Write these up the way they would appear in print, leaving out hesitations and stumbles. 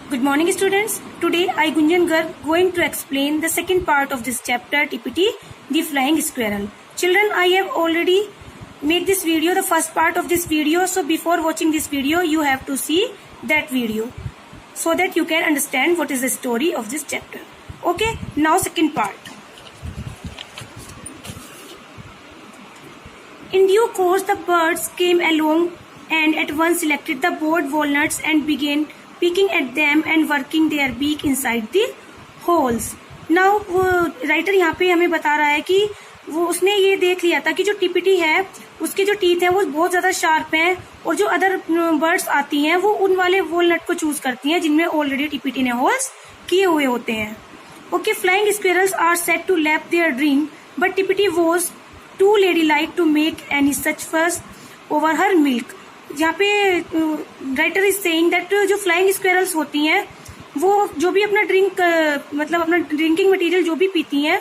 Good morning students. Today I Gunjan Garg going to explain the second part of this chapter TPT, the flying squirrel. Children, I have already made this video, the first part of this video. So before watching this video you have to see that video so that you can understand what is the story of this chapter. Okay, now second part. In due course the birds came along and at once selected the bored walnuts and began picking at them and working their beak inside the holes. Now writer यहाँ पे हमें बता रहा है कि वो उसने ये देख लिया था कि जो टिपिटी है उसके जो टीथ हैं वो बहुत ज्यादा शार्प हैं और जो अदर बर्ड्स आती हैं वो उन वाले वॉलनट को चूज करती हैं जिनमें ऑलरेडी टिपिटी ने होल्स किए हुए होते हैं. Okay, flying squirrels are set to lap their dream but Tipity was too lady like to make any such first over her milk. यहाँ पे राइटर इज सेइंग दैट जो फ्लाइंग स्क्विरल्स होती हैं वो जो भी अपना मतलब अपना ड्रिंकिंग मटेरियल जो भी पीती हैं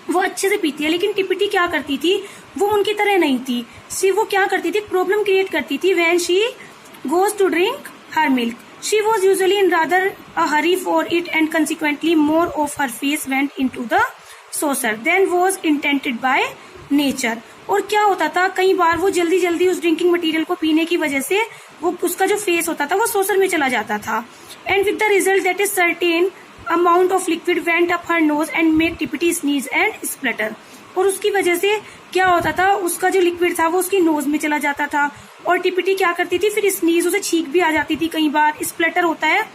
वो अच्छे से पीती है, लेकिन टिपिटी क्या करती थी वो उनकी तरह नहीं थी. वो क्या करती थी, प्रॉब्लम क्रिएट करती थी. When she goes to drink her milk she was usually in rather a hurry for it and consequently more of her face went into the saucer than was intended by nature. और क्या होता था, कई बार वो जल्दी जल्दी उस drinking material को पीने की वजह से वो उसका जो फेस होता था वो सोसर में चला जाता था. And with the result that is certain amount of liquid went up her nose and make Tipity sneeze and splutter. और उसकी वजह से क्या होता था, उसका जो लिक्विड था वो उसकी नोज में चला जाता था और टिपिटी क्या करती थी, फिर स्नीज, उसे छींक भी आ जाती थी. कई बार स्प्लटर होता है,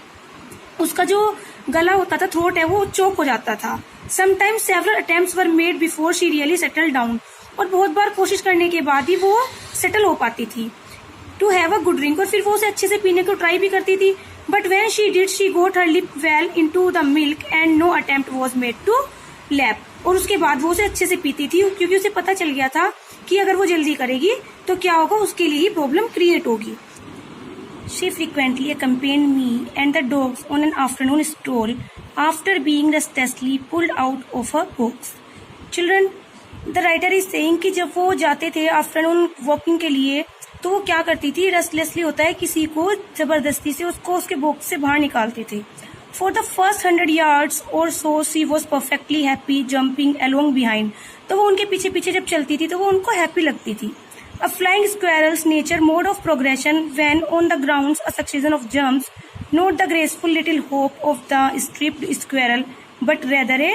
उसका जो गला होता था, थ्रोट है, वो चोक हो जाता था. Sometimes several attempts were made before she really settle down. और बहुत बार कोशिश करने के बाद ही वो सेटल हो पाती थी to have a good drink. और फिर वो उसे अच्छे से पीने को ट्राई भी करती थी. But when she did she got her lip well into the milk and no attempt was made to lap. और उसके बाद वो उसे अच्छे से पीती थी क्योंकि उसे पता चल गया था कि अगर वो जल्दी करेगी तो क्या होगा, उसके लिए ही प्रॉब्लम क्रिएट होगी. She frequently accompanied me and the dogs on an afternoon stroll after being restlessly pulled out of her box. Children, the writer is saying कि जब वो जाते थे आफ्टरनून वॉकिंग के लिए तो वो क्या करती थी, रेस्टलेसली होता है, किसी को जबरदस्ती से उसको उसके बॉक्स से बाहर निकालते थे. For the first 100 yards or so she was perfectly happy jumping along behind. तो वो उनके पीछे पीछे जब चलती थी तो वो उनको हैप्पी लगती थी. A flying squirrel's nature mode of progression when on the grounds a succession of jumps, not the graceful little hop of the stripped squirrel, but rather a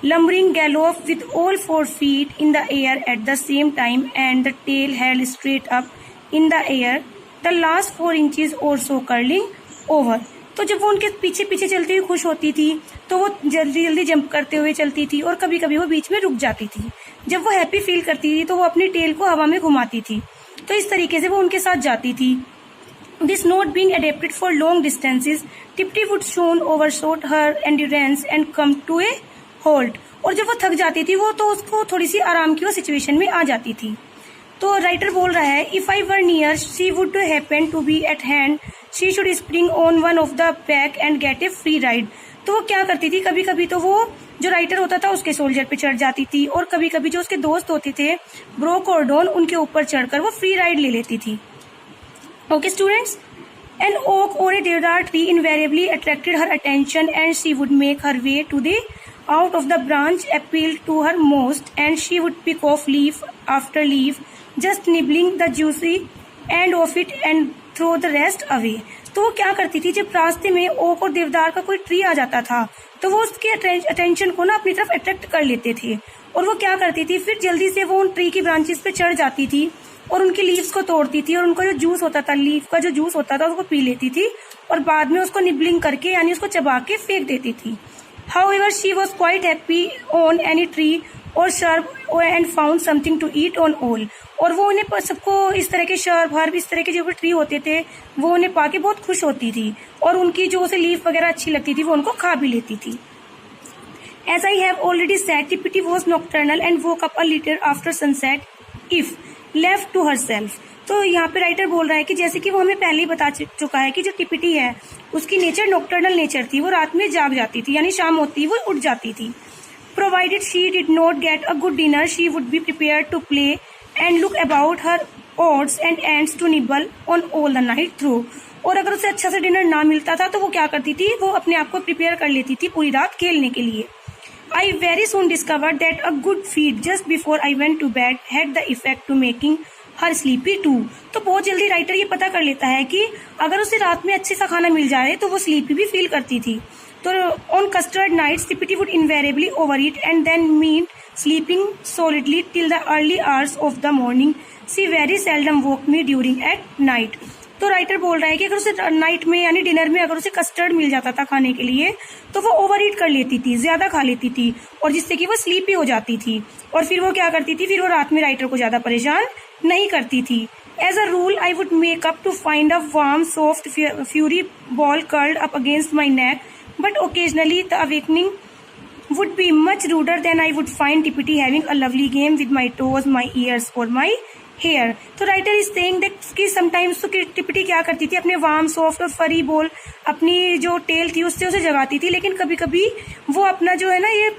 lumbering gallop with all 4 feet in the air at the same time and the tail held straight up in the air, the last 4 inches or so curling over. तो जब वो उनके पीछे पीछे चलती हुई खुश होती थी तो वो जल्दी जल्दी जंप करते हुए चलती थी और कभी कभी वो बीच में रुक जाती थी. जब वो हैप्पी फील करती थी तो वो अपनी टेल को हवा में घुमाती थी. तो इस तरीके से वो उनके साथ जाती थी. This not being adapted for long distances, Tipty would soon overshot her endurance and come to a halt. और जब वो थक जाती थी वो तो उसको थोड़ी सी आराम की वो सिचुएशन में आ जाती थी. तो राइटर बोल रहा है, if I were near she would happen to be at hand she should spring on one of the back and get a free ride. तो वो क्या करती थी, कभी कभी तो वो जो राइटर होता था उसके सोल्जर पे चढ़ जाती थी और कभी कभी जो उसके दोस्त होते थे ब्रोक और डॉन, उनके ऊपर चढ़कर वो फ्री राइड ले लेती थी. ओके स्टूडेंट्स, एन ओक और a deodar tree invariably attracted her attention and she would make her way to the out of the branch appealed to her most and she would pick off leaf after leaf just nibbling the juicy end of it and throw the rest away. तो वो क्या करती थी, जब रास्ते में okay और देवदार का कोई ट्री आ जाता था तो वो उसके अटेंशन को ना अपनी तरफ अट्रैक्ट कर लेते थे और वो क्या करती थी, फिर जल्दी से वो उन ट्री की ब्रांचेस पे चढ़ जाती थी और उनकी लीव्स को तोड़ती थी और उनका जो जूस होता था, लीफ का जो जूस होता था उसको पी लेती थी और बाद में उसको निबलिंग करके यानी उसको चबा के फेंक देती थी. However, she was quite happy on any tree or shrub and found something to eat on all. और वो उन्हें सबको इस तरह के शर्ब, हर्ब, इस तरह के जो भी ट्री होते थे वो उन्हें पाके बहुत खुश होती थी और उनकी जो उसे लीफ वगैरह अच्छी लगती थी वो उनको खा भी लेती थी. As I have already said, Tippity was nocturnal and woke up a little after sunset if left to herself. तो यहाँ पे राइटर बोल रहा है कि जैसे कि वो हमें पहले ही बता चुका है कि जो टिपिटी है उसकी नेचर नॉक्टर्नल नेचर थी, वो रात में जाग जाती थी यानी शाम होती वो उठ जाती थी. Provided she did not get a good dinner she would be prepared to play and look about her odds and ends to nibble on all the night through. और अगर उसे अच्छा से डिनर ना मिलता था तो वो क्या करती थी, वो अपने आप को प्रिपेयर कर लेती थी पूरी रात खेलने के लिए। I very soon discovered that a good feed just before I went to bed had the effect to making her sleepy too। तो बहुत जल्दी राइटर ये पता कर लेता है कि अगर उसे रात में अच्छे सा खाना मिल जाए तो वो स्लीपी भी फील करती थी। तो on custard nights, Tipiti would invariably overeat and then mean sleeping solidly till the early hours of the morning। She very seldom woke me during at night। तो राइटर बोल रहा है कि अगर उसे नाइट में यानी डिनर में अगर उसे कस्टर्ड मिल जाता था खाने के लिए तो वो ओवर ईट कर लेती थी, ज्यादा खा लेती थी, और जिससे कि वो स्लीपी हो जाती थी। और फिर वो क्या करती थी, फिर वो रात में राइटर को ज्यादा परेशान नहीं करती थी। As a rule I would make up to find a warm soft furry ball curled up against my neck, but occasionally the awakening would be much ruder than I would find Tipiti having a lovely game with my toes, my ears or my hair। तो writer is saying that कि sometimes तो टिपिटी क्या करती थी, अपने warm soft और फरी ball अपनी जो टेल थी उससे उसे जगाती थी, लेकिन कभी कभी वो अपना जो है ना ये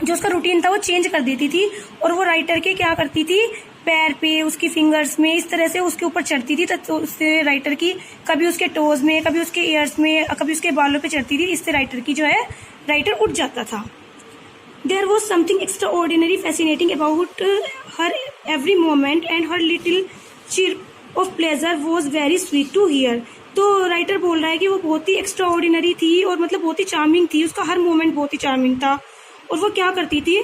जो उसका रूटीन था वो चेंज कर देती थी, और वो राइटर के क्या करती थी, पैर पे उसकी फिंगर्स में इस तरह से उसके ऊपर चढ़ती थी, तो उससे राइटर की कभी उसके टोज में, कभी उसके ईयर्स में, कभी उसके बालों पे चढ़ती थी। इससे राइटर की जो है राइटर उठ जाता था। There was something extraordinary fascinating about her every moment, and her little chirp of pleasure was very sweet to hear। तो राइटर बोल रहा है कि वो बहुत ही एक्स्ट्राऑर्डिनरी थी और मतलब बहुत ही चार्मिंग थी, उसका हर मोमेंट बहुत ही चार्मिंग था। और वो क्या करती थी,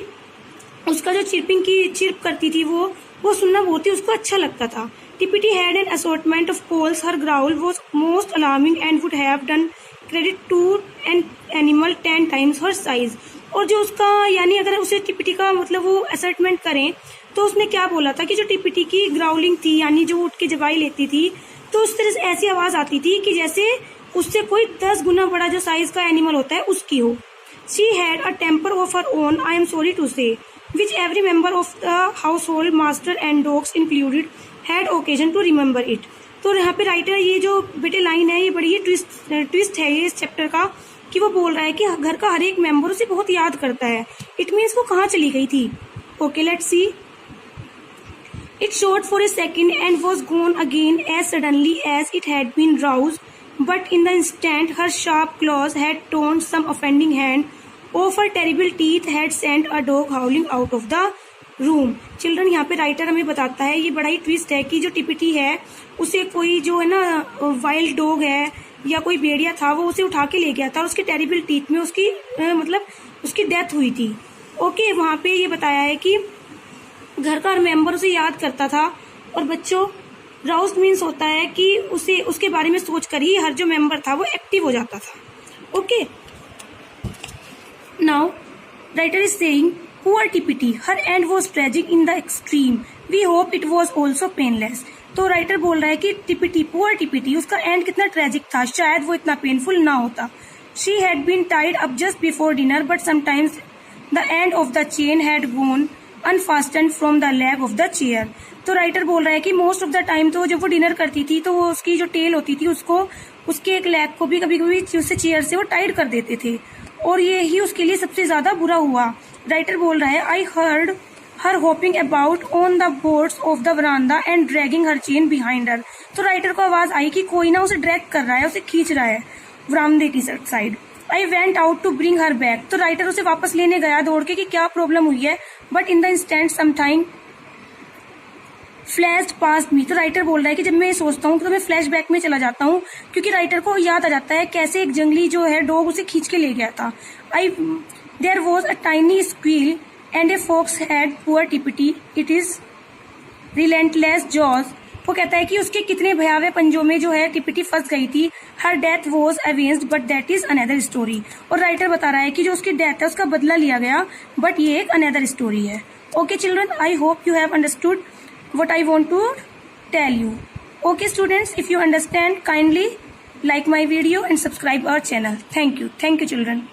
उसका जो चिर्प करती थी वो सुनना बहुत ही उसको अच्छा लगता था। Tipiti had an assortment of calls। Her growl was most alarming and would have done credit to an animal 10 times her size। और जो उसका यानी अगर उसे टिपिटी का मतलब वो असर्टमेंट करें तो उसने क्या बोला था कि जो टिपिटी की ग्राउलिंग थी यानी जो उठ के जवाई लेती थी, तो उस तरह से ऐसी आवाज आती थी कि जैसे उससे कोई 10 गुना बड़ा जो साइज का एनिमल होता है उसकी हो। She had a temper of her own, I am sorry to say, which every member of the household, master and dogs included, had occasion to remember it. तो यहाँ पे राइटर ये जो बेटे लाइन है ये बड़ी ही ट्विस्ट है ये इस चैप्टर का, कि वो बोल रहा है कि घर का हर एक मेंबर उसे बहुत याद करता है। इट मीन्स वो कहाँ चली गई थी। Okay let's see. It shot for a second and was gone again as suddenly as it had been roused, but in the instant her sharp claws had torn some offending hand off her terrible teeth had sent a dog howling out of the room. Children यहाँ पे writer हमें बताता है, ये बड़ा ही twist है कि जो टिपिटी है उसे कोई जो है ना वाइल्ड डॉग है या कोई भेड़िया था वो उसे उठा के ले गया था और उसके टेरिबल टीथ में उसकी मतलब उसकी डेथ हुई थी। ओके वहां पे ये बताया है कि घर का हर मेंबर उसे याद करता था, और बच्चों राउस्ड मीन्स होता है कि उसे उसके बारे में सोचकर ही हर जो मेंबर था वो एक्टिव हो जाता था। Okay now writer is saying poor Tippity, her end was tragic in the extreme, we hope it was also painless. तो राइटर बोल रहा है कि टिपिटी पुअर टिपिटी उसका एंड कितना ट्रेजिक था, शायद वो इतना पेनफुल ना होता। She had been tied up just before dinner, but sometimes the end of the chain had gone unfastened from the leg of the chair. तो राइटर बोल रहा है कि मोस्ट ऑफ द टाइम तो जब वो डिनर करती थी तो वो उसकी जो टेल होती थी उसको उसके एक लेग को भी कभी कभी उससे चेयर से वो टाइट कर देते थे, और ये ही उसके लिए सबसे ज्यादा बुरा हुआ। राइटर बोल रहा है I heard her hopping about on the boards of the veranda and dragging her chain behind her. तो राइटर को आवाज आई कि कोई ना उसे ड्रैग कर रहा है, उसे खींच रहा है वरांडे की side. I went out to bring her back. तो राइटर उसे वापस लेने गया दौड़ के कि क्या प्रॉब्लम हुई है, but in the instant sometime flash pass me. तो राइटर बोल रहा है कि जब मैं सोचता हूँ तो मैं फ्लैश बैक में चला जाता हूँ, क्योंकि राइटर को याद आ जाता है कैसे एक जंगली जो है डॉग उसे खींच के ले गया था। There was a tiny squeal and a fox had poor Tippity it is relentless jaws. वो कहता है कि उसके कितने भयावह पंजों में जो है टिपिटी फंस गई थी। Her death was avenged but that is another story. और राइटर बता रहा है कि जो उसकी डेथ है उसका बदला लिया गया, बट ये एक अनदर स्टोरी है। Okay children, I hope you have understood what I want to tell you. Okay students, if you understand, kindly like my video and subscribe our channel. Thank you children.